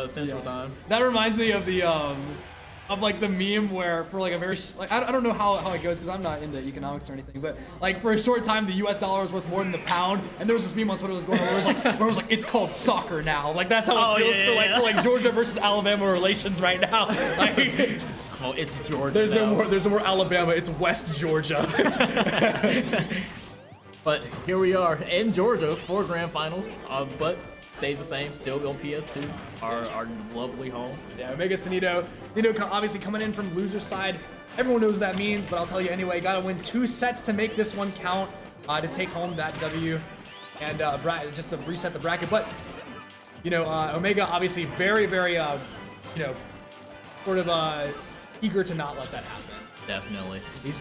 Central Time. That reminds me of the of like the meme where for like a very like I don't know how it goes because I'm not into economics or anything, but like for a short time the U.S. dollar was worth more than the pound, and there was this meme on Twitter that was going on where it was like it's called soccer now. Like that's how it feels for like Georgia versus Alabama relations right now. Like, oh, it's Georgia. There's no more Alabama. It's West Georgia. But here we are in Georgia for grand finals. But stays the same, still on PS2, our lovely home. Yeah, Omega Sonido. Sonido obviously coming in from loser side. Everyone knows what that means, but I'll tell you anyway. Got to win 2 sets to make this one count to take home that W and just to reset the bracket. But you know, Omega obviously very you know, sort of eager to not let that happen. Definitely, he's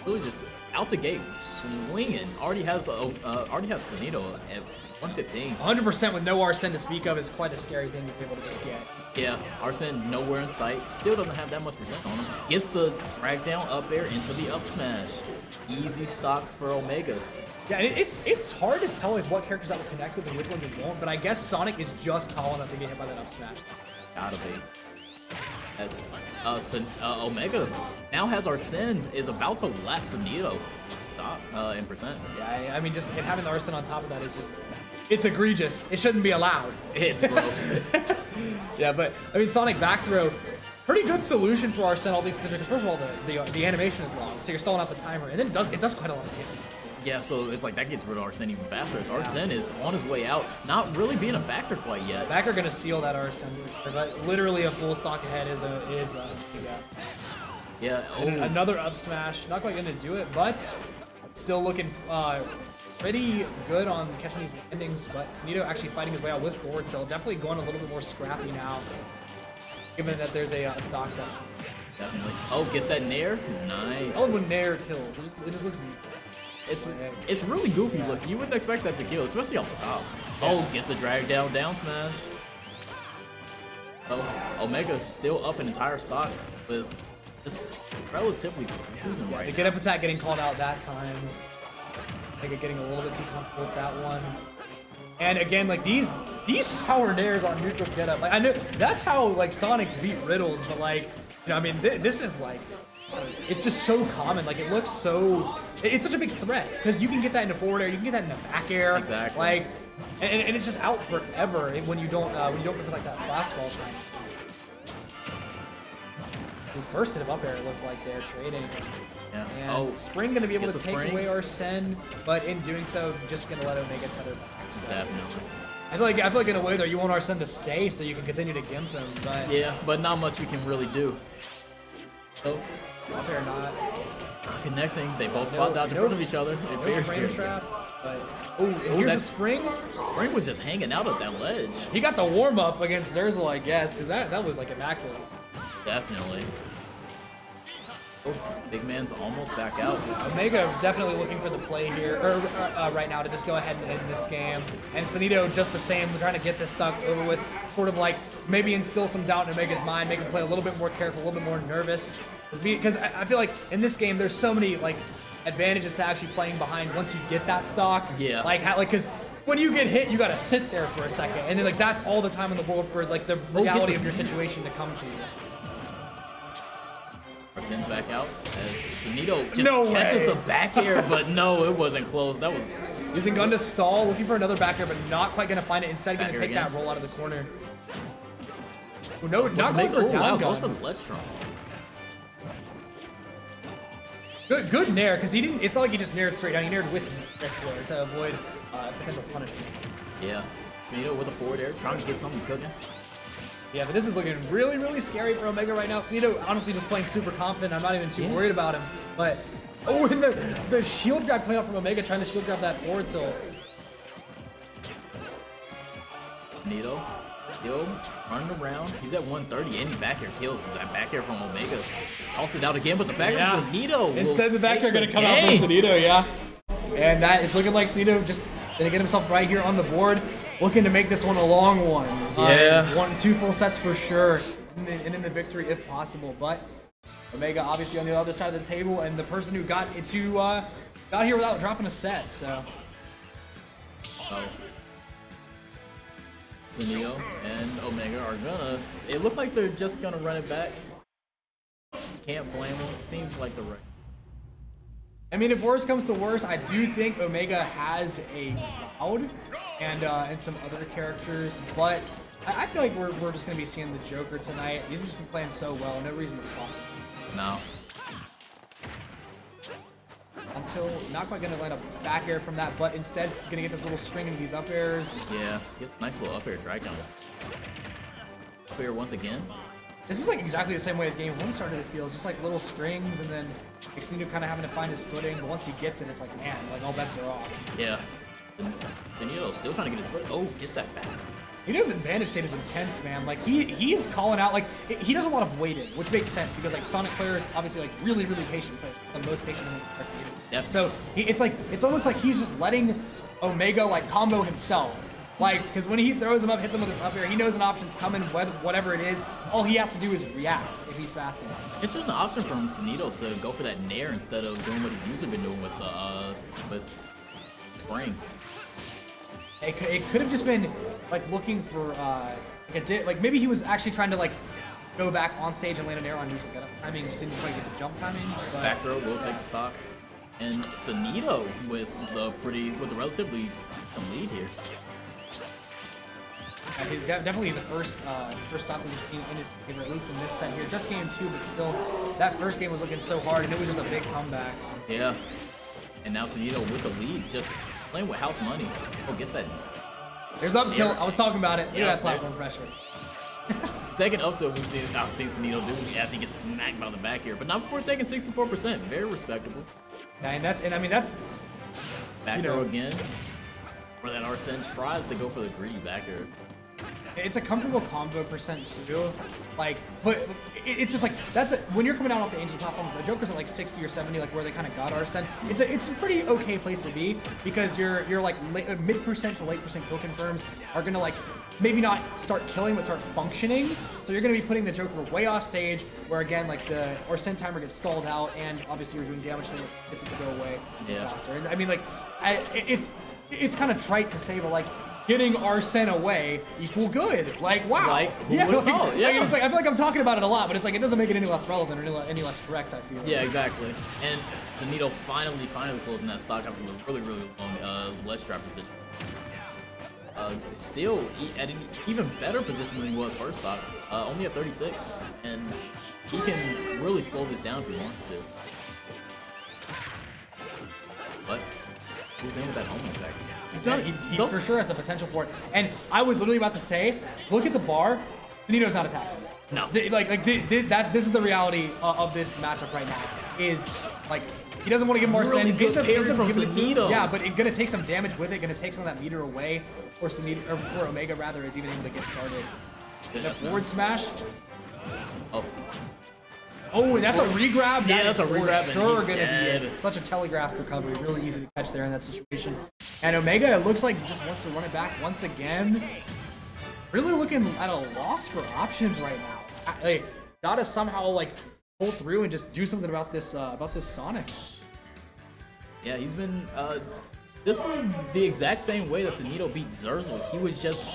really just out the gate swinging. Already has Sonido at 115. 100% with no Arsene to speak of is quite a scary thing to be able to just get. Yeah, Arsene nowhere in sight. Still doesn't have that much percent on him. Gets the drag down up air into the up smash. Easy stock for Omega. Yeah, and it's hard to tell like what characters that will connect with and which ones it won't, but I guess Sonic is just tall enough to get hit by that up smash. Gotta be. As Omega now has Arsene, is about to lap Sonido. Stop in percent. Yeah, I mean, just having the Arsene on top of that is just, it's egregious. It shouldn't be allowed. It's gross. Yeah, but I mean, Sonic back throw, pretty good solution for Arsene. All these because first of all, the animation is long, so you're stalling out the timer, and then it does quite a lot of damage. Yeah, so it's like that gets rid of Arsene even faster. As Arsene is on his way out, not really being a factor quite yet. Backer gonna seal that Arsene for sure, but literally a full stock ahead is yeah. And another up smash, not quite gonna do it, but still looking pretty good on catching these endings. But Sonido actually fighting his way out with forward tilt, definitely going a little bit more scrappy now, given that there's a stock down. Definitely. Oh, gets that nair. Nice. I love when nair kills. It just looks. It's really goofy looking. You wouldn't expect that to kill, especially off the top. Oh, gets a drag down smash. Oh, Omega still up an entire stock with just relatively cruising right. The get up attack getting called out that time. Omega getting a little bit too comfortable with that one. And again, like these sour nairs on neutral get up. Like I know that's how like Sonics beat Riddles, but like you know, I mean, this is like. It's just so common. Like it looks so. It's such a big threat because you can get that into forward air, you can get that into back air. Exactly. Like, and it's just out forever when you don't go for like that fast fall time. The first hit of up air looked like they're trading. Yeah. And Spring gonna be able to take away Arsene, but in doing so, just gonna let Omega tether back. So. Definitely. I feel like in a way though, you want Arsene to stay so you can continue to gimp him. But yeah, but not much you can really do. So. Up air not connecting. They both spot dodge in front of each other. No frame trap. But here's the Spring. Spring was just hanging out at that ledge. He got the warm up against Zerzel, I guess, because that was like immaculate. Definitely. Oh, big man's almost back out. Omega definitely looking for the play here, or right now to just go ahead and end this game. And Sonido just the same, trying to get this stuck over with, sort of like maybe instill some doubt in Omega's mind, make him play a little bit more careful, a little bit more nervous. Because I feel like in this game there's so many like advantages to actually playing behind once you get that stock. Yeah. Like because when you get hit, you gotta sit there for a second, and then like that's all the time in the world for like the reality of your situation to come to you. Arsene's back out as Sonido just catches the back air, but no, it wasn't close. That was using gun to stall, looking for another back air, but not quite gonna find it. Instead, gonna take that roll out of the corner. Oh, no, not going for down gun. Goes for the ledge trump. Good nair, because he didn't. It's not like he just naired straight down. He naired with flare to avoid potential punishments. Yeah, Sonido with a forward air, trying to get something cooking. Yeah, but this is looking really scary for Omega right now. Sonido honestly just playing super confident. I'm not even too worried about him. But oh, and the shield grab coming out from Omega, trying to shield grab that forward tilt. Sonido still running around. He's at 130. Any back air kills. Is that back air from Omega? Just toss it out again, but the back air from Sonido. Instead, the back air gonna come out for Sonido, yeah. And it's looking like Sonido just gonna get himself right here on the board, looking to make this one a long one. Yeah. 2 full sets for sure, and in the victory if possible. But Omega obviously on the other side of the table, and the person who got here without dropping a set. So. Sonido and Omega are gonna. It looked like they're just gonna run it back. Can't blame them. Seems like the right. I mean, if worse comes to worse, I do think Omega has a Cloud and some other characters, but I feel like we're just gonna be seeing the Joker tonight. He's just been playing so well, no reason to swap him. No. Until not quite gonna land a back air from that, but instead gonna get this little string into these up airs. Yeah, gets a nice little up air drag down. Up air once again. This is like exactly the same way as game one started, it feels. Just like little strings and then Sonido kind of having to find his footing, but once he gets it, it's like, man, like all bets are off. Yeah. Sonido still trying to get his foot. Oh, gets that back. Sonido's advantage state is intense, man. Like he's calling out, like he does a lot of waiting, which makes sense because like Sonic players obviously like really patient players, the most patient in the community. Yep. So it's almost like he's just letting Omega like combo himself. Like, because when he throws him up, hits him with his up air, he knows an option's coming, whatever it is. All he has to do is react if he's fast enough. It's just an option from Sonido to go for that nair instead of doing what he's usually been doing with Spring. It could have just been like looking for like maybe he was actually trying to like go back on stage and land an air on neutral get up timing, just didn't quite get the jump timing. But back throw will take the stock, and Sonido with the relatively lead here. He's definitely the first stock that we've seen in his game, or at least in this set here. Just game two, but still, that first game was looking so hard, and it was just a big comeback. Yeah, and now Sonido with the lead, just playing with house money. Oh, gets that. There's up tilt. I was talking about it. Look at that platform pressure. Second up tilt I've seen Sonido do as he gets smacked by the back here, but not before taking 64%. Very respectable. Yeah, and I mean that's back throw again. Where that Arsene tries to go for the greedy back air. It's a comfortable combo percent too. Like, but it's just like when you're coming out off the Angel platform, the Joker's at like 60 or 70, like where they kind of got Arsene. It's a pretty okay place to be because you're like mid percent to late percent kill confirms are gonna like maybe not start killing but start functioning. So you're gonna be putting the Joker way off stage where again like the Arsene timer gets stalled out and obviously you're doing damage to it, gets it to go away faster. And I mean like it's kind of trite to say, but like getting Arsene away equal good. Like, wow. Like, who would've thought? Yeah. It's like, I feel like I'm talking about it a lot, but it's like, it doesn't make it any less relevant or any less correct, I feel. Yeah, exactly. And Sonido finally closing that stock after a really long ledge trap position. Still at an even better position than he was first stock, only at 36. And he can really slow this down if he wants to. But who's in with that home attack? He's not, he for sure has the potential for it. And I was literally about to say, look at the bar. Sonido's not attacking. No. This is the reality of this matchup right now. Is like he doesn't want to give him Arsene. Really good parry from Sonido. Yeah, but it's gonna take some damage with it. Gonna take some of that meter away, or Sonido, or before Omega rather is even able to get started. And a forward smash. Oh, that's a regrab. Yeah, that's a regrab. Sure, gonna be such a telegraphed recovery. Really easy to catch there in that situation. And Omega, it looks like he just wants to run it back once again. Really looking at a loss for options right now. Like, gotta somehow like pull through and just do something about this Sonic. Yeah, he's been. This was the exact same way that Sonido beat Zerzel. He was just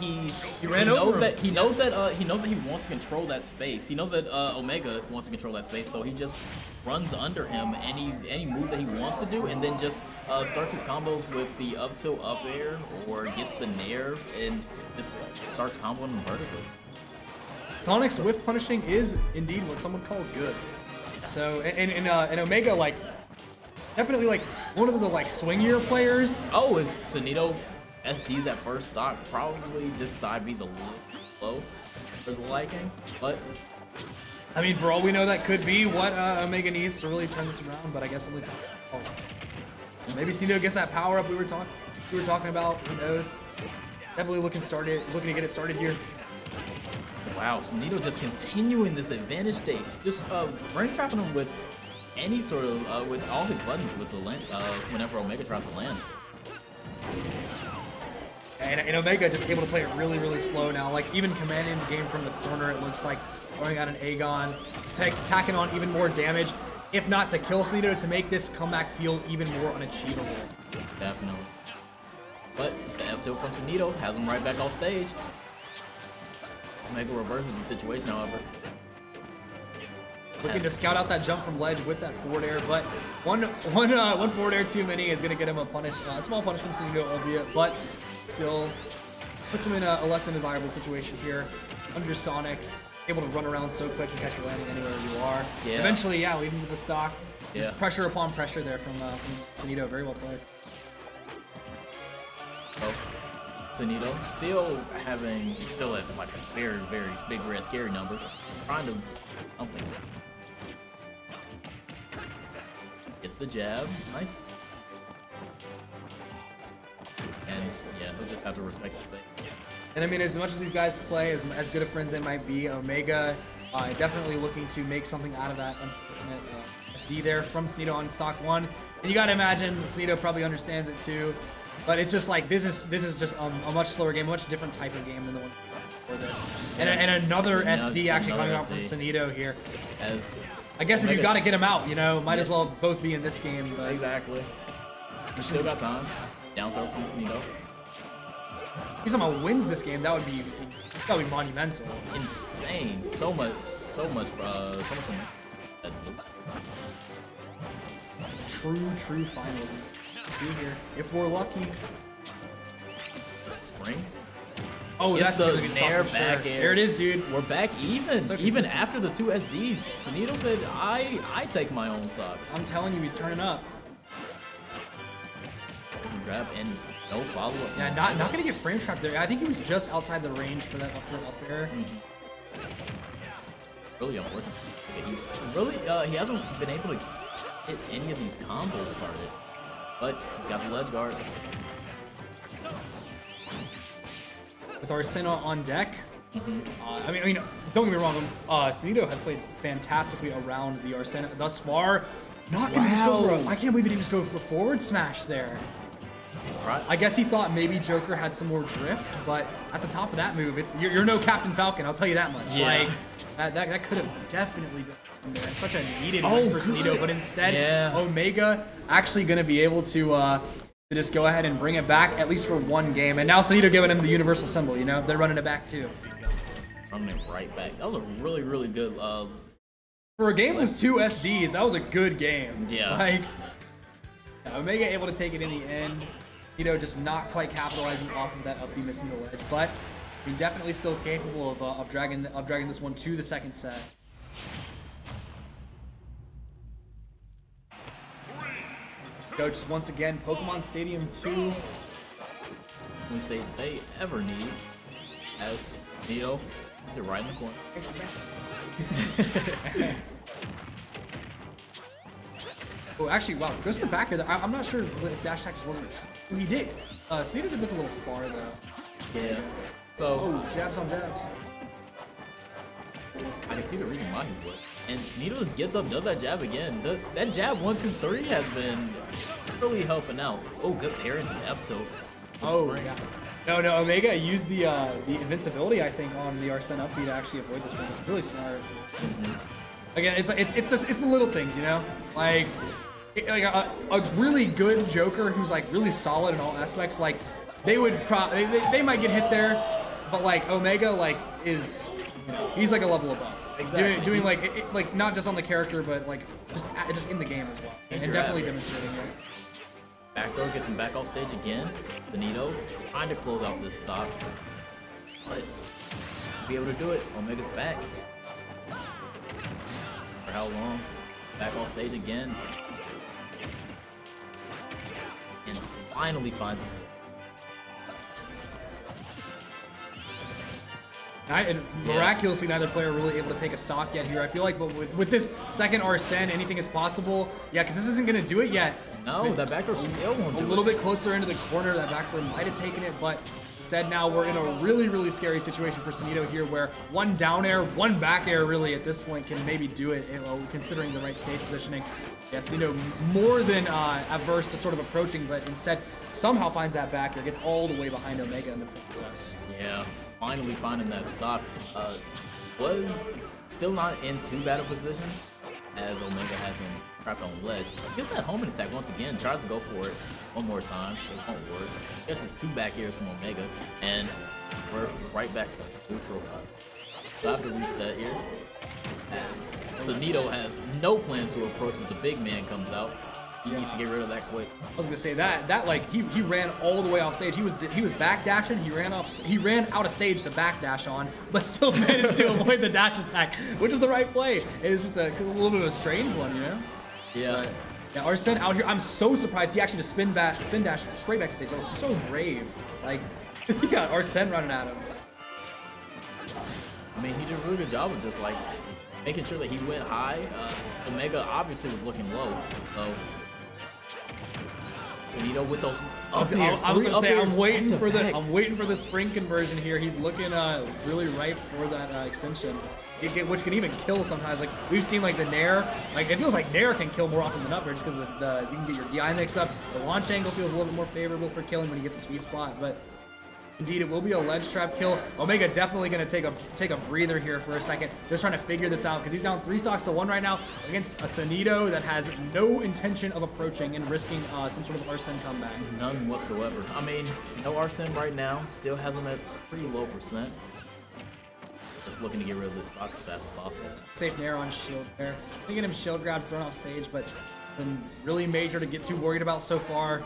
he knows that he knows that he wants to control that space. He knows that Omega wants to control that space, so he just runs under him any move that he wants to do, and then just starts his combos with the up tilt up air or gets the nair and just starts comboing him vertically. Sonic's whiff punishing is indeed what some would call good. So and Omega like. Definitely like one of the like swingier players. Oh, is Sonido SD's at first stock? Probably just side B's a little low for his liking, but I mean, for all we know, that could be what Omega needs to really turn this around. But I guess only time. Oh. Maybe Sonido gets that power up we were talking about. Who knows? Definitely looking to get it started here. Wow, Sonido just continuing this advantage state, just frame trapping him with any sort of with all his buttons with the land whenever Omega tries to land. And Omega just able to play it really slow now. Like even commanding the game from the corner, it looks like throwing out an Aegon, just tacking on even more damage, if not to kill Sonido, to make this comeback feel even more unachievable. Definitely. But the F tilt from Sonido has him right back off stage. Omega reverses the situation, however. Looking to scout out that jump from ledge with that forward air, but one forward air too many is going to get him a small punish from Sonido, albeit, but still puts him in a less than desirable situation here. Under Sonic, able to run around so quick and catch your landing anywhere you are. Yeah. Eventually, yeah, leading to the stock. Just pressure upon pressure there from Sonido. Very well played. Oh, Sonido still at like a very, very big red scary number. Trying to something. Gets the jab. Nice. And yeah, he'll just have to respect the space. And I mean, as much as these guys play, as good of friends they might be, Omega definitely looking to make something out of that unfortunate SD there from Sonido on stock 1. And you gotta imagine Sonido probably understands it too. But it's just like this is just a much slower game, a much different type of game than the one before this. And another SD actually coming out from Sonido here. I guess if you got to get him out, you know, might as well both be in this game. But exactly. You still got time. Down throw from Sonido. If somehow wins this game, that would be monumental. Insane. So much. True final. See here, if we're lucky. Spring. Oh, that's the gonna be nair back air. There it is, dude. We're back even. So even after the 2 SDs, Sonido said, "I take my own stocks." I'm telling you, he's turning up. Grab and no follow up. Yeah, not gonna get frame trapped there. I think he was just outside the range for that up air. Really unfortunate. He's really he hasn't been able to hit any of these combos started. But he's got the ledge guard. With Arsena on deck, I mean, don't get me wrong. Sonido has played fantastically around the Arsena thus far. Not gonna just go for I can't believe he didn't just go for forward smash there. I guess he thought maybe Joker had some more drift, but at the top of that move, you're no Captain Falcon. I'll tell you that much. Yeah. Like that could have definitely been. Such a needed win for Sonido, but instead, Omega actually going to be able to just go ahead and bring it back, at least for one game. And now Sonido giving him the universal symbol, you know? They're running it back, too. Running it right back. That was a really, really good... for a game with 2 SDs, that was a good game. Yeah. Like, Omega able to take it in the end. Sonido just not quite capitalizing off of that up B missing the ledge, but he's definitely still capable of dragging this one to the second set. Go just once again, Pokemon Stadium 2. Only stage they ever need as Neo. Is it right in the corner? Oh, actually, wow, goes for back here. I'm not sure if dash attack just wasn't true. He did. Sonido did look a little far though. Yeah. So jabs on jabs. I can see the reason why he would. And Sonido gets up, does that jab again. That jab 1, 2, 3 has been really helping out. Oh, good parry into the F tilt. Oh, yeah. No, Omega used the invincibility, I think, on the Arsene up B to actually avoid this one. It's really smart. Again, it's the little things, you know? Like a really good Joker who's like really solid in all aspects, like they might get hit there, but like Omega like is, you know, he's like a level above. Exactly. Doing like not just on the character, but like just in the game as well, and definitely demonstrating it. Back throw gets him back off stage again. Sonido trying to close out this stock, but be able to do it. Omega's back. For how long? Back off stage again, and finally finds his way. And miraculously, neither player really able to take a stock yet here. I feel like, but with this second Arsene, anything is possible. Yeah, because this isn't going to do it yet. No, that back throw still won't do it. A little bit closer into the corner, that back throw might have taken it, but instead now we're in a really, really scary situation for Sonido here, where one down air, one back air really at this point can maybe do it, considering the right stage positioning. Yeah, Sonido more than averse to sort of approaching, but instead somehow finds that back air, gets all the way behind Omega in the process. Yeah. Finally finding that stock. Was still not in too bad a position, as Omega has him trapped on the ledge. Gets that homing attack once again, tries to go for it one more time. It won't work. Gets his 2 back airs from Omega, and we're right back stuck in neutral. So I have to reset here, as Sonido has no plans to approach as the big man comes out. He needs to get rid of that quick. I was gonna say that like he ran all the way off stage. He was back dashing. He ran out of stage to back dash on, but still managed to avoid the dash attack, which is the right play. It was just a little bit of a strange one, you know? Yeah. But, yeah, Arsene out here. I'm so surprised he actually just spin dash straight back to stage. That was so brave. It's like he got Arsene running at him. I mean, he did a really good job of just like making sure that he went high. Omega obviously was looking low, so. Sonido with those up airs. I was gonna say I'm waiting for the spring conversion here. He's looking really ripe for that extension, which can even kill sometimes. Like we've seen like the Nair, like it feels like Nair can kill more often than up air just because you can get your DI mixed up. The launch angle feels a little bit more favorable for killing when you get the sweet spot, but. Indeed, it will be a ledge trap kill. Omega definitely going to take a breather here for a second, just trying to figure this out because he's down 3 stocks to 1 right now against a Sonido that has no intention of approaching and risking some sort of Arsene comeback. None whatsoever. I mean, no Arsene right now. Still has him at pretty low %. Just looking to get rid of this stock as fast as possible. Safe Nair on shield there. Thinking him shield grab thrown off stage, but been really major to get too worried about so far.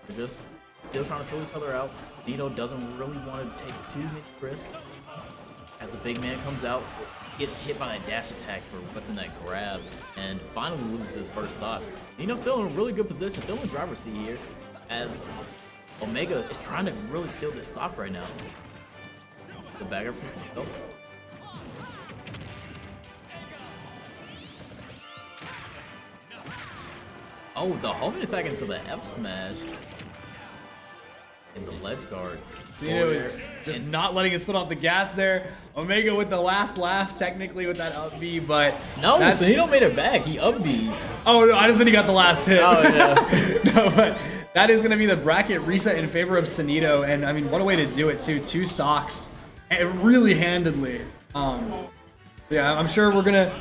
They're just still trying to fill each other out. Sonido doesn't really want to take too many risks. As the big man comes out, gets hit by a dash attack for whipping that grab, and finally loses his first stock. Sonido's still in a really good position, still in the driver's seat here, as Omega is trying to really steal this stock right now. The bagger from Sonido. Oh, the homing attack into the F smash. In the ledge guard. Sonido is just not letting his foot off the gas there. Omega with the last laugh, technically with that up B, but no, Sonido made it back. He up B. Oh no, I just when he got the last hit. Oh yeah. No, but that is gonna be the bracket reset in favor of Sonido, and I mean, what a way to do it too. 2 stocks, and really handedly. Yeah, I'm sure we're gonna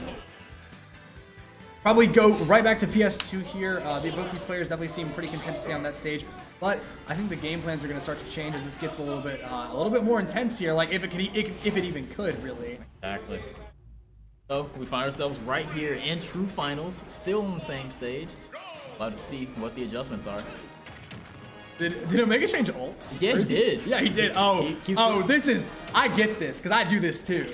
probably go right back to PS2 here. Both these players definitely seem pretty content to stay on that stage, but I think the game plans are going to start to change as this gets a little bit more intense here. Like if it even could, really. Exactly. So we find ourselves right here in true finals, still on the same stage. About to see what the adjustments are. Did Omega change ults? Yeah, he did. Yeah, he did. I get this, because I do this too.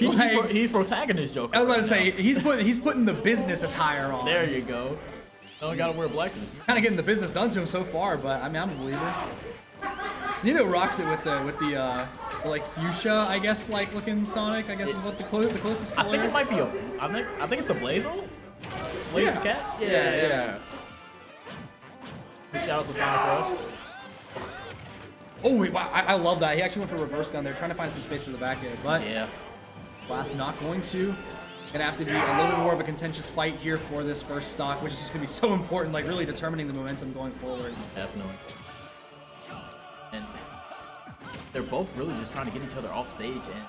He's protagonist Joker. I was about to say, he's putting the business attire on. There you go. Don't gotta wear black. Kind of getting the business done to him so far, but I mean, I'm a believer. Sonido rocks it with the like fuchsia, I guess, like looking Sonic. I guess is what the closest color. I think it might be I think it's the Blaze ult. Blaze the cat. Yeah. Big shout out to Sonic Rush. Oh wait, wow, I love that. He actually went for reverse gun there, trying to find some space for the back end, but yeah, Blast not going to. Gonna have to be a little bit more of a contentious fight here for this first stock, which is just gonna be so important, like really determining the momentum going forward. Definitely. And they're both really just trying to get each other off stage and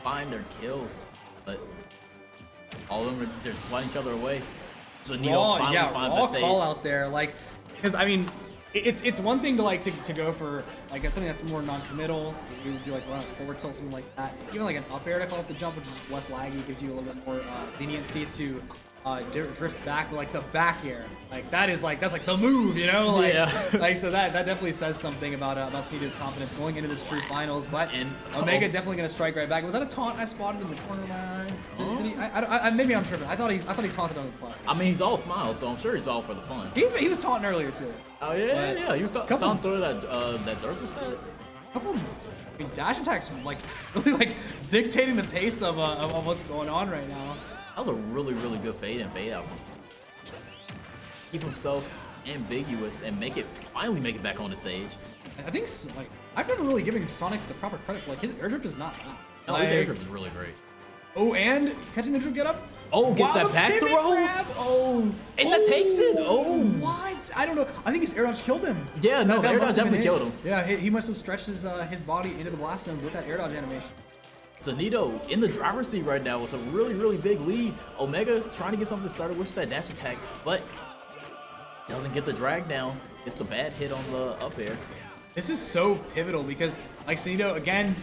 find their kills, but all of them they're swatting each other away. Sonido finally finds that stage. Call out there, like, because I mean. It's one thing to like to go for like something that's more non-committal. You would do like run forward tilt, something like that. Even like an up air to call it the jump, which is just less laggy, gives you a little bit more leniency to drift back. But like the back air, like that's like the move, you know? Like, yeah. Like so that definitely says something about Sonido's confidence going into this true finals. But Omega definitely gonna strike right back. Was that a taunt I spotted in the corner of my eye? Maybe I'm tripping. I thought he taunted on the play. I mean, he's all smiles, so I'm sure he's all for the fun. He was taunting earlier too. Oh yeah, he was taunting through that Zerzo set. I mean, dash attacks like really like dictating the pace of what's going on right now. That was a really good fade in, fade out from Sonic. Keep himself ambiguous and finally make it back on the stage. I think like I've never really given Sonic the proper credit for like his air drift is not bad. No, his air drift is really great. Oh, and catching the drift get up. Oh, gets that back throw. Oh, and that takes it. Oh, what? I don't know. I think his air dodge killed him. Yeah, no, the air dodge definitely killed him. Yeah, he must have stretched his body into the blast zone with that air dodge animation. Sonido in the driver's seat right now with a really big lead. Omega trying to get something started with that dash attack, but doesn't get the drag down. It's the bad hit on the up air. This is so pivotal because like Sonido again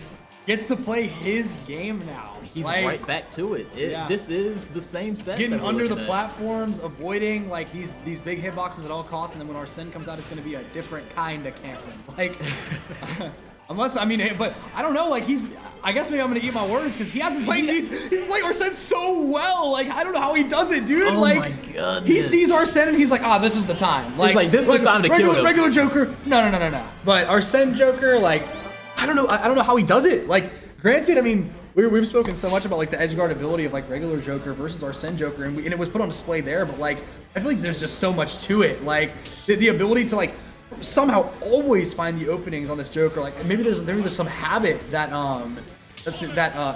gets to play his game now. He's like, right back to it. This is the same set. Getting under the platforms, avoiding like these big hitboxes at all costs, and then when Arsene comes out, it's going to be a different kind of Cameron. Like, unless I mean, but I don't know. Like I guess maybe I'm going to eat my words because he has been playing he's playing Arsene so well. Like I don't know how he does it, dude. Oh like my goodness. He sees Arsene and he's like, this is the time. Like this is the time to kill him. Regular Joker, no. But Arsene Joker, like I don't know how he does it. Like granted, I mean. We've spoken so much about like the edge guard ability of like regular Joker versus Arsene Joker, and it was put on display there. But like, I feel like there's just so much to it. Like the ability to like somehow always find the openings on this Joker. Like maybe there's some habit that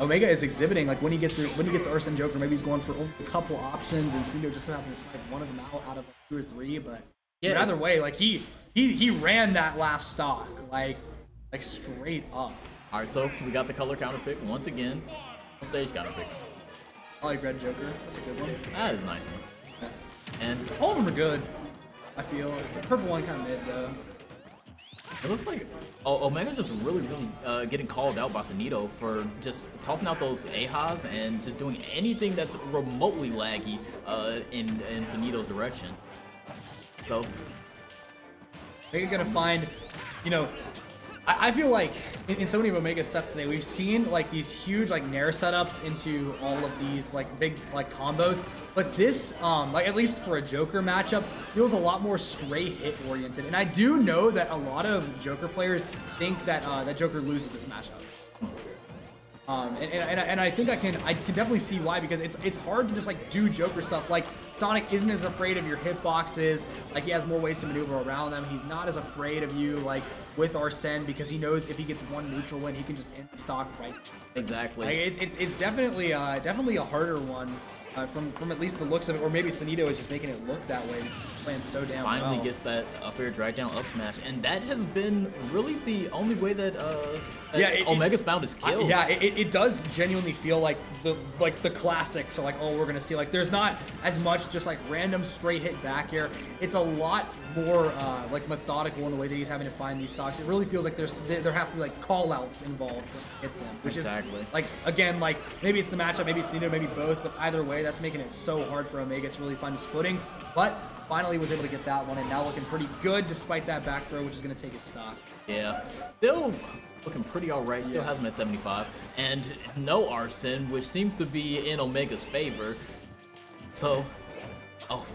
Omega is exhibiting. Like when he gets the Arsene Joker, maybe he's going for only a couple options, and Sonido just so happens to select one of them out of like 2 or 3. But yeah, either way, like he ran that last stock like straight up. All right, so we got the color counter pick once again. Stage counter pick. I like red Joker. That's a good one. That is a nice one. Yeah. And all of them are good. I feel the purple one kind of mid though. It looks like Omega's just really getting called out by Sonido for just tossing out those AHAs and just doing anything that's remotely laggy in Sonido's direction. So they're gonna find, you know. I feel like in so many of Omega's sets today, we've seen like these huge like Nair setups into all of these like big like combos, but this like at least for a Joker matchup feels a lot more straight hit oriented. And I do know that a lot of Joker players think that that Joker loses this matchup. And I think I can definitely see why, because it's hard to just like do Joker stuff. Like Sonic isn't as afraid of your hitboxes, like he has more ways to maneuver around them. He's not as afraid of you like with Arsene, because he knows if he gets one neutral win, he can just end the stock right. Exactly. Like, it's definitely a harder one. From at least the looks of it, or maybe Sonido is just making it look that way, playing so damn well. Finally gets that up air drag down up smash, and that has been really the only way that Omega's found his kills. It does genuinely feel like the classics are like, oh, we're gonna see, like there's not as much just like random straight hit back air. It's a lot more like methodical in the way that he's having to find these stocks. It really feels like there have to be like call outs involved to hit them, which is like, again, like maybe it's the matchup, maybe it's Sonido, maybe both, but either way, that's making it so hard for Omega to really find his footing. But finally was able to get that one, and now looking pretty good despite that back throw, which is going to take his stock. Yeah, still looking pretty alright, still has him at 75, and no Arsene, which seems to be in Omega's favor. So,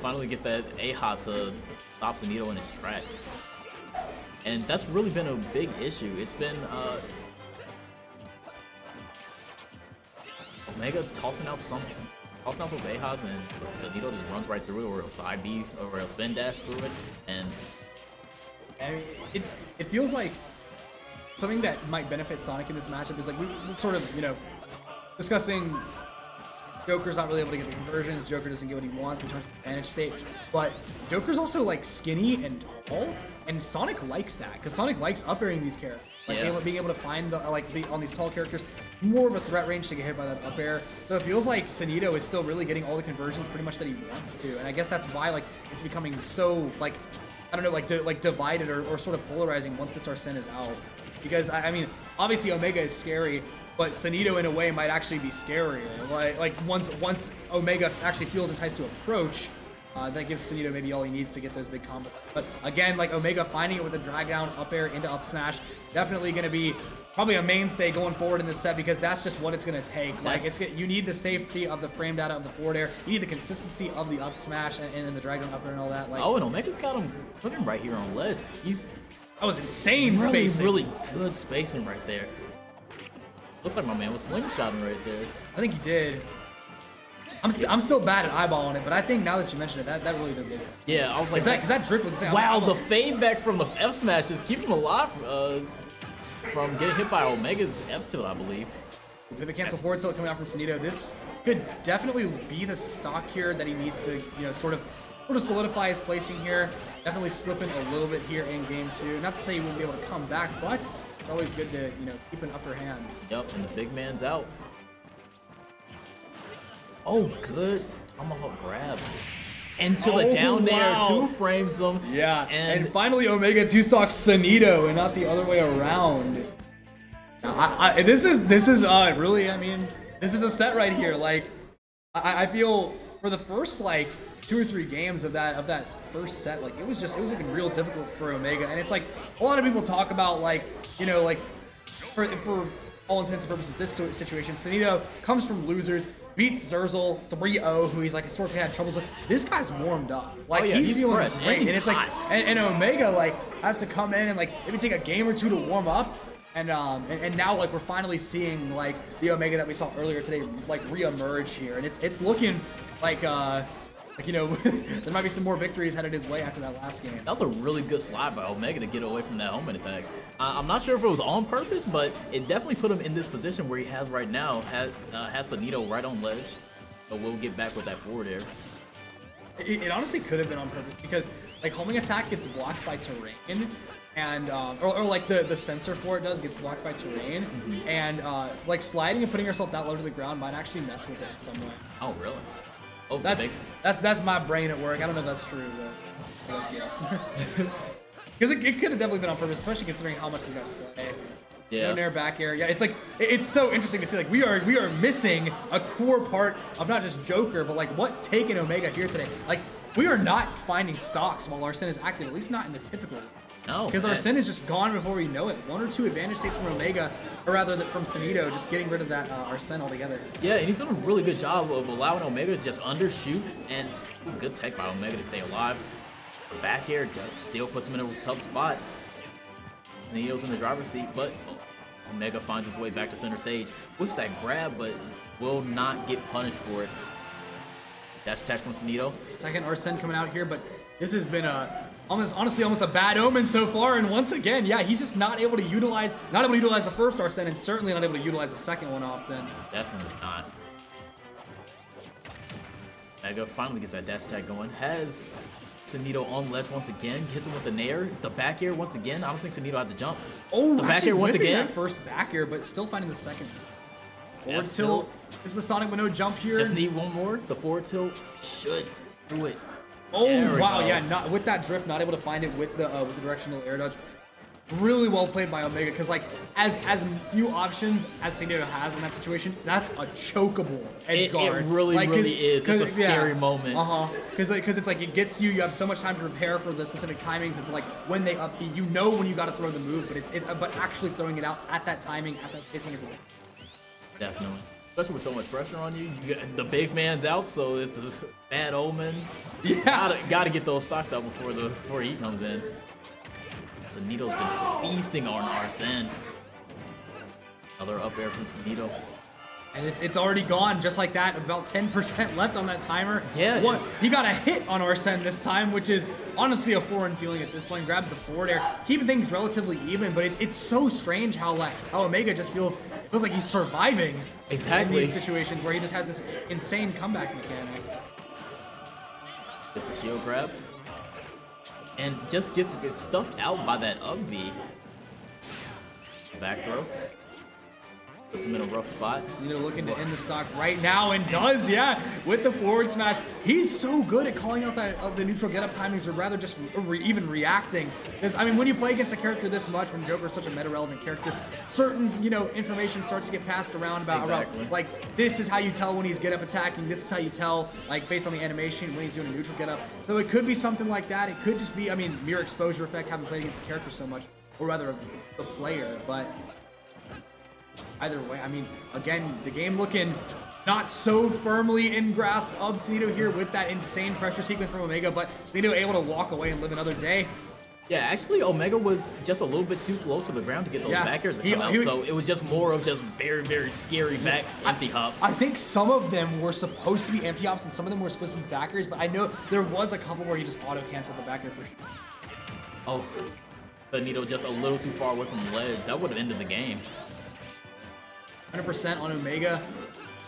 finally gets that AHA to stop Sonido in his tracks. And that's really been a big issue. It's been Omega tossing out something. Tossing out those AHAs, and Sonido just runs right through it, or he'll side B, or he'll spin dash through it, and I mean, it feels like something that might benefit Sonic in this matchup is like we sort of, you know, discussing Joker's not really able to get the conversions, Joker doesn't get what he wants in terms of advantage state, but Joker's also like skinny and tall, and Sonic likes that, because Sonic likes up airing these characters. Like being able to find the on these tall characters more of a threat range to get hit by that up air. So it feels like Sonido is still really getting all the conversions pretty much that he wants to, and I guess that's why like it's becoming so like, I don't know, like divided or sort of polarizing once this Arsene is out. Because I mean, obviously Omega is scary, but Sonido in a way might actually be scarier. Like once Omega actually feels enticed to approach, that gives Sonido maybe all he needs to get those big combos. But again, like Omega finding it with a drag down up air into up smash, definitely going to be probably a mainstay going forward in this set, because that's just what it's going to take. Like you need the safety of the frame data of the forward air, you need the consistency of the up smash and the drag down up air and all that. Like, and Omega's got him putting right here on ledge. That was insane spacing. Really good spacing right there. Looks like my man was slingshotting right there. I think he did. I'm still bad at eyeballing it, but I think now that you mentioned it, that really did look good. Yeah, I was like, because that drift looks like, wow, the fade back from the F smash just keeps him alive from getting hit by Omega's F tilt, I believe. Pivot cancel forward tilt coming out from Sonido. This could definitely be the stock here that he needs to, you know, sort of solidify his placing here. Definitely slipping a little bit here in game 2. Not to say he won't be able to come back, but It's always good to, you know, keep an upper hand. Yep, and the big man's out. Oh, good tomahawk grab. Into the down there, two frames them. Yeah, and finally Omega 2-stocks Sonido and not the other way around. This is really, I mean, this is a set right here. Like, I feel for the first like 2 or 3 games of that first set, like it was looking real difficult for Omega, and it's like a lot of people talk about like, you know, like for all intents and purposes this situation, Sonido comes from losers, beats Zurzel 3-0, who he's like historically had troubles with. This guy's warmed up. Like, he's feeling fresh, great. And it's hot. like, and Omega like has to come in and like maybe take a game or 2 to warm up. And now like we're finally seeing like the Omega that we saw earlier today like reemerge here, and it's looking like you know, there might be some more victories headed his way after that last game. That was a really good slide by Omega to get away from that helmet attack. I'm not sure if it was on purpose, but it definitely put him in this position where he has right now. Has Sonido right on ledge, so we'll get back with that forward air. It honestly could have been on purpose because like homing attack gets blocked by terrain, and or like the sensor for it gets blocked by terrain, and like sliding and putting yourself that low to the ground might actually mess with it in some way. Oh really? Oh, that's my brain at work. I don't know if that's true, but I guess yes. Because it could have definitely been on purpose, especially considering how much he's got to play. Yeah. No nair back air. Yeah, it's like it's so interesting to see. Like we are missing a core part of not just Joker, but like what's taken Omega here today. Like we are not finding stocks while Arsene is active, at least not in the typical. No, because Arsene is just gone before we know it. 1 or 2 advantage states from Omega, or rather from Sonido, just getting rid of that Arsene altogether. Yeah, and he's doing a really good job of allowing Omega to just undershoot, and good tech by Omega to stay alive. The back air still puts him in a tough spot. Sonido's in the driver's seat, but Omega finds his way back to center stage. Whips that grab, but will not get punished for it. Dash attack from Sonido. Second Arsene coming out here, but this has been honestly almost a bad omen so far. And once again, yeah, he's just not able to utilize the first Arsene, and certainly not able to utilize the second one often. Definitely not. Omega finally gets that dash attack going. Has Sonido on ledge once again. Hits him with the nair. The back air once again. I don't think Sonido had to jump. Oh, the back air once again. That first back air, but still finding the second. Forward tilt. This is a Sonic with no jump here. Just need one more. The forward tilt should do it. Oh wow, yeah, not with that drift, not able to find it with the directional air dodge. Really well played by Omega, because like as few options as Sonido has in that situation, that's a chokeable edge guard. It really, like, really is. It's a scary moment. Because it's like it gets you. You have so much time to prepare for the specific timings of like when they upbeat. You know when you got to throw the move, but actually throwing it out at that timing, at that spacing is a definitely. Especially with so much pressure on you, the big man's out, so it's a bad omen. Yeah, gotta get those stocks out before he comes in. Sonido's been feasting on Arsene. Another up air from Sonido. And it's already gone just like that. About 10% left on that timer. Yeah. He got a hit on Arsene this time, which is honestly a foreign feeling at this point. Grabs the forward air, keeping things relatively even. But it's so strange how Omega just feels like he's surviving. Exactly. In these situations where he just has this insane comeback mechanic. It's a shield grab. And just gets stuffed out by that up B. Back throw. Puts him in a rough spot. Sonido looking to end the stock right now, and does, yeah, with the forward smash. He's so good at calling out the neutral get-up timings, or rather just even reacting. Because, I mean, when you play against a character this much, when Joker is such a meta-relevant character, certain, information starts to get passed around about, like, this is how you tell when he's get-up attacking, this is how you tell, like, based on the animation, when he's doing a neutral get-up. So it could be something like that. It could just be, I mean, mere exposure effect, having played against the character so much, or rather the player, but either way, I mean, again, the game looking not so firmly in grasp of Sonido here with that insane pressure sequence from Omega, but Sonido able to walk away and live another day. Yeah, actually, Omega was just a little bit too low to the ground to get those back airs to come out, so it was just more of just very, very scary back empty hops. I think some of them were supposed to be empty hops and some of them were supposed to be back airs, but I know there was a couple where he just auto-canceled the back air for sure. Oh, Sonido just a little too far away from the ledge. That would have ended the game. 100% on Omega.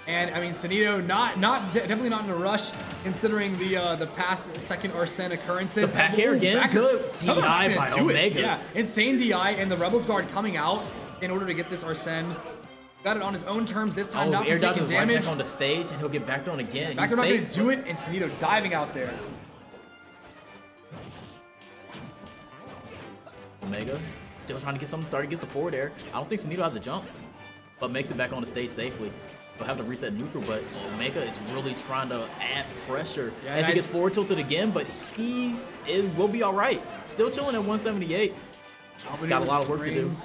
And I mean, Sonido definitely not in a rush considering the past second Arsene occurrences. The back air again, good DI by Omega. Yeah, insane DI, and the Rebels guard coming out in order to get this Arsene. Got it on his own terms this time, not from taking damage. Right back on the stage, and he'll get back on again. Back not going to do it, and Sonido diving out there. Omega still trying to get something started, gets the forward air. I don't think Sonido has a jump, but makes it back on the stage safely. He'll have to reset neutral, but Omega is really trying to add pressure as he gets forward tilted again, but it will be all right. Still chilling at 178. He's got a lot of work to do.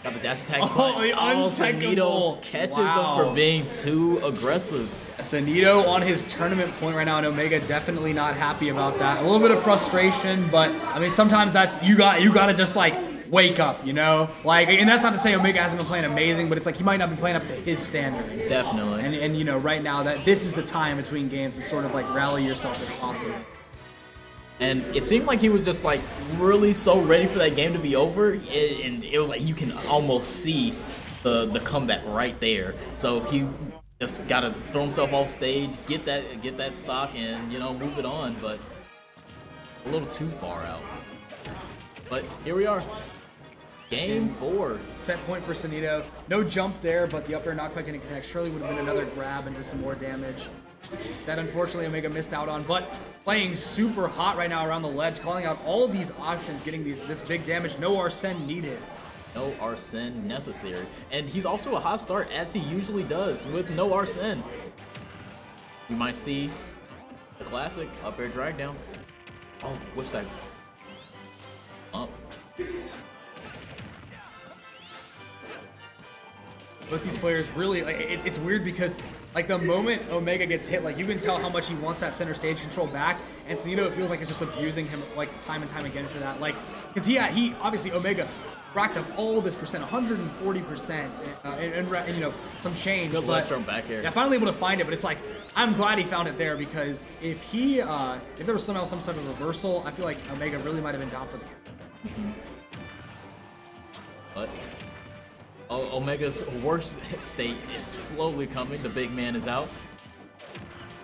Got the dash attack. Sonido catches him for being too aggressive. Sonido on his tournament point right now, and Omega definitely not happy about that. A little bit of frustration, but I mean, sometimes that's you got to just like wake up, you know? Like, and that's not to say Omega hasn't been playing amazing, but it's like he might not be playing up to his standards. Definitely. And you know, right now that this is the time between games to sort of like rally yourself if possible. And it seemed like he was just like really so ready for that game to be over, and it was like you can almost see the comeback right there. So he just got to throw himself off stage, get that stock, and you know, move it on. But a little too far out. But here we are. Game 4. Set point for Sonido. No jump there, but the up air not quite going to connect. Surely would have been another grab into some more damage. That unfortunately Omega missed out on, but playing super hot right now around the ledge, calling out all of these options, getting this big damage. No Arsene needed. No Arsene necessary. And he's off to a hot start, as he usually does, with no Arsene. You might see the classic up air drag down. Oh, whip side. Up. Both these players really, like, it's weird because like the moment Omega gets hit, like you can tell how much he wants that center stage control back, and Sonido, it feels like it's just abusing him like time and time again for that. Like, because he obviously Omega racked up all this percent, 140%, and you know, some change. Good luck from back here. Yeah, finally able to find it, but it's like I'm glad he found it there, because if there was somehow some sort of reversal, I feel like Omega really might have been down for the count. But Omega's worst state is slowly coming. The big man is out.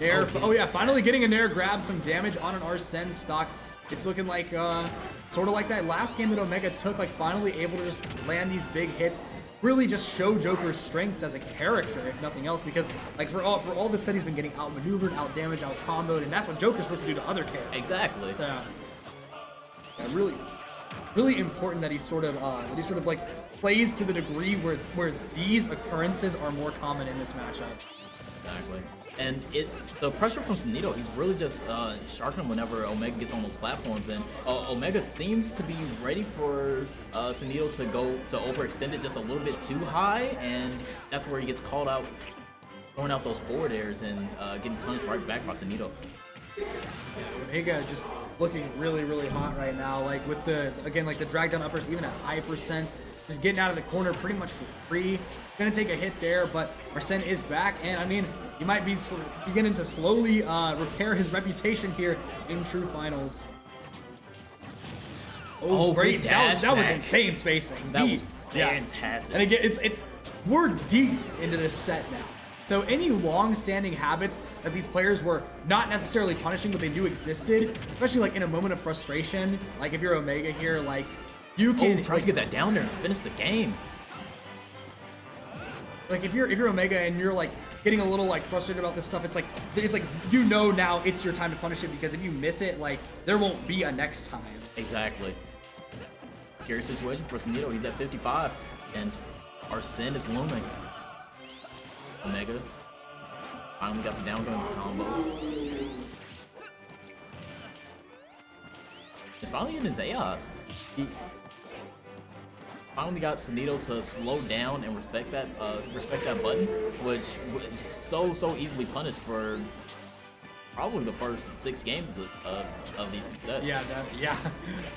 Nair, oh yeah, finally getting a Nair grab, some damage on an Arsene stock. It's looking like sort of like that last game that Omega took, like finally able to just land these big hits. Really just show Joker's strengths as a character, if nothing else, because like for all this set he's been getting outmaneuvered, out-damaged, out-comboed, and that's what Joker's supposed to do to other characters. Exactly. So yeah, really important that he sort of like plays to the degree where these occurrences are more common in this matchup. Exactly. And the pressure from Sonido, he's really just sharking whenever Omega gets on those platforms, and Omega seems to be ready for Sonido to go to overextend it just a little bit too high, and that's where he gets called out, throwing out those forward airs and getting punished right back by Sonido. Omega just looking really hot right now, like with the drag down uppers, even at high percent, just getting out of the corner pretty much for free. Gonna take a hit there, but Arsene is back, and I mean, he might be beginning to slowly repair his reputation here in true finals. Oh, great! That was insane spacing. That was fantastic. And again, we're deep into this set now. So any long-standing habits that these players were not necessarily punishing, but they knew existed, especially like in a moment of frustration, like if you're Omega here, like you can try to get that down there to finish the game. Like if you're Omega and you're like getting a little like frustrated about this stuff, it's like you know now it's your time to punish it, because if you miss it, like there won't be a next time. Exactly. Scary situation for Sonido. He's at 55, and Arsene is looming. Omega finally got the down gun combos. It's finally in his AOS. He finally got Sonido to slow down and respect that button, which was so easily punished for probably the first 6 games of these 2 sets. Yeah.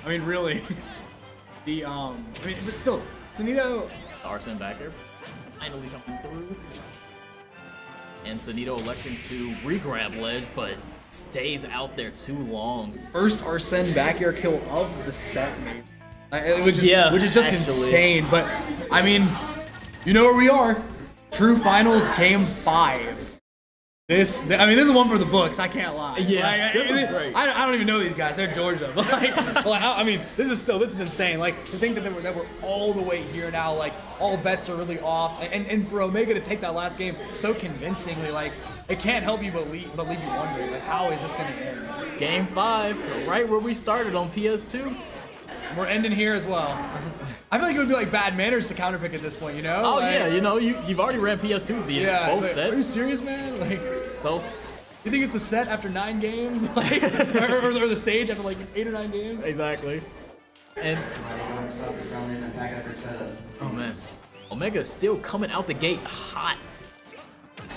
I mean, really. But still, Sonido. Arsene backer finally coming through. And Sonido electing to re-grab ledge, but stays out there too long. First Arsene back air kill of the set, which is just insane. But I mean, you know where we are. True Finals Game 5. This is one for the books. I can't lie. Yeah, this is great. I don't even know these guys. They're Georgia, but I mean, this is insane. Like to think that we're all the way here now. Like all bets are really off, and for Omega to take that last game so convincingly, like it can't help you but leave you wondering, like how is this gonna end? Game 5, right where we started on PS2. We're ending here as well. I feel like it would be like bad manners to counterpick at this point, you know? Oh like, yeah, you know, you've already ran PS2 both like, sets. Are you serious, man? Like, so you think it's the set after 9 games, like, or the stage after like 8 or 9 games? Exactly. And oh man, Omega still coming out the gate hot.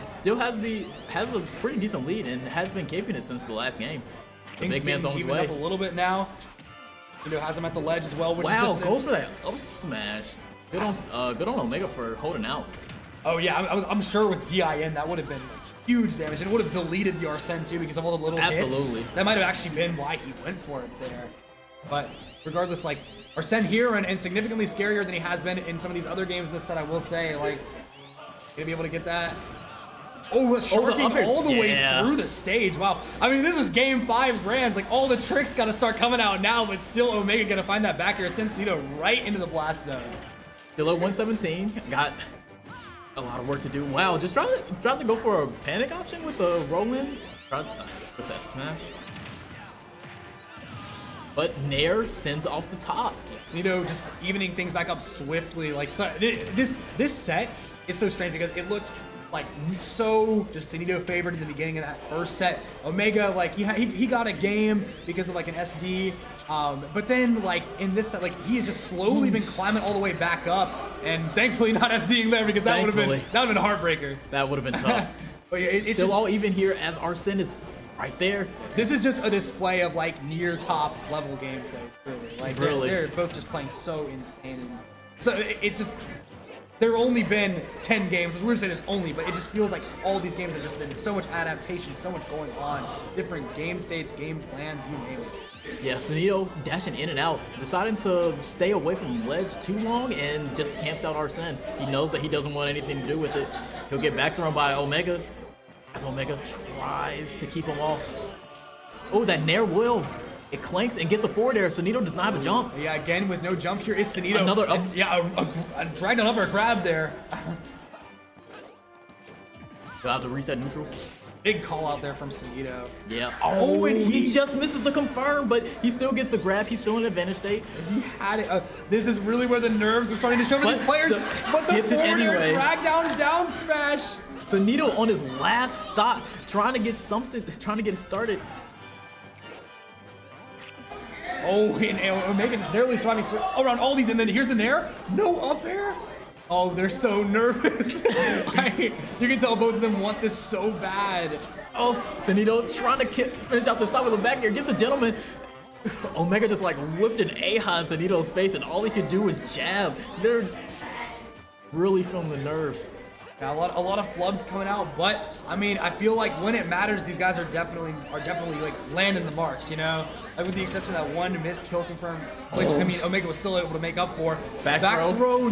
Still has a pretty decent lead and has been keeping it since the last game. The big man's on his way. Up a little bit now. Has him at the ledge as well, which wow, is just goes for that up smash. Good on Omega for holding out. Oh yeah, I'm sure with DIN that would have been like, huge damage, and it would have deleted the Arsene too because of all the little hits. That might have actually been why he went for it there. But regardless, like Arsene here and significantly scarier than he has been in some of these other games in this set, I will say, like gonna be able to get that. Oh, sharking all the way through the stage. Wow. I mean, this is game 5 grands. Like, all the tricks got to start coming out now, but still Omega going to find that back air Sonido right into the blast zone. Below 117. Got a lot of work to do. Wow, just tries to go for a panic option with the roll-in. With that smash. But Nair sends off the top. Sonido just evening things back up swiftly. Like, so, this set is so strange because it looked like so just Sonido favored in the beginning of that first set. Omega, like he got a game because of like an SD, but then like in this set, like he has just slowly been climbing all the way back up, and thankfully not SDing there because that would have been a heartbreaker. That would have been tough. But yeah, it's still just, all even here as Arsene is right there. This is just a display of like near top level gameplay. Really, like they're both just playing so insane. And so it's just. There have only been 10 games. It's weird to say there's only, but it just feels like all these games have just been so much adaptation, so much going on, different game states, game plans, you name it. Yeah, Sonido dashing in and out, deciding to stay away from ledge too long and just camps out Arsene. He knows that he doesn't want anything to do with it. He'll get back thrown by Omega as Omega tries to keep him off. Oh, that Nair will. It clanks and gets a forward air. Sonido does not have a jump. Yeah, again, with no jump here is Sonido. Another up. A dragged on upper grab there. He'll have to reset neutral. Big call out there from Sonido. Yeah. Oh, and he just misses the confirm, but he still gets the grab. He's still in advantage state. He had it. This is really where the nerves are starting to show for these players. But the forward air drag down smash. Sonido on his last stop, trying to get it started. Oh, and Omega just narrowly surviving around all these, and then here's the Nair. No up air. Oh, they're so nervous. You can tell both of them want this so bad. Oh, Sonido trying to finish out the stop with a back air, gets a gentleman. Omega just like lifted A-ha in Sonido's face, and all he could do was jab. They're really feeling the nerves. Now, a lot of flubs coming out, but I mean, I feel like when it matters, these guys are definitely like landing the marks, you know. Like with the exception of that one missed kill confirm, which I mean, Omega was still able to make up for. Back throw.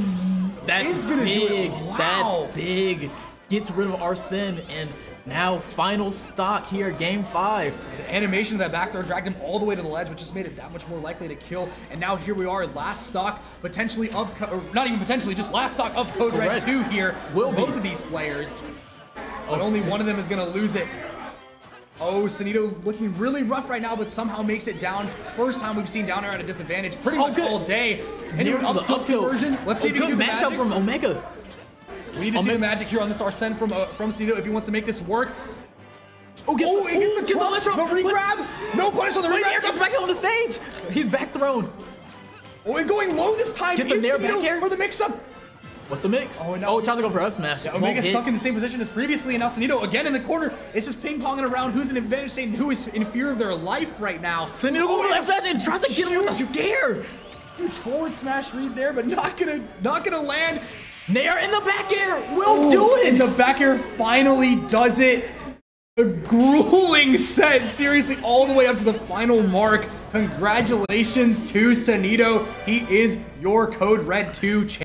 That's big. Wow. That's big. Gets rid of Arsene, and now final stock here, game 5. The animation of that back throw dragged him all the way to the ledge, which just made it that much more likely to kill. And now here we are, last stock potentially of, or not even potentially, just last stock of Code Red 2 here. Both of these players, but only one of them is gonna lose it. Oh, Sonido looking really rough right now, but somehow makes it down. First time we've seen down air at a disadvantage pretty much all day. And here's the up tilt version. Let's see if he can do the magic. Good matchup from Omega. We need to see the magic here on this Arsene from Sonido if he wants to make this work. Oh, he gets the regrab. No punish on the regrab. Gets back on the stage. He's back thrown. Oh, and going low this time. Gets the Nair back here for the mix-up. What's the mix? Oh, no. Trying to go for up smash. Yeah, Omega's stuck in the same position as previously, and now Sonido again in the corner. It's just ping-ponging around who's in advantage state and who is in fear of their life right now. Sonido goes for left smash and tries to get him with a scare. Forward smash read there, but not gonna land. Nair in the back air will do it. And the back air finally does it. A grueling set, seriously, all the way up to the final mark. Congratulations to Sonido. He is your Code Red 2 champion.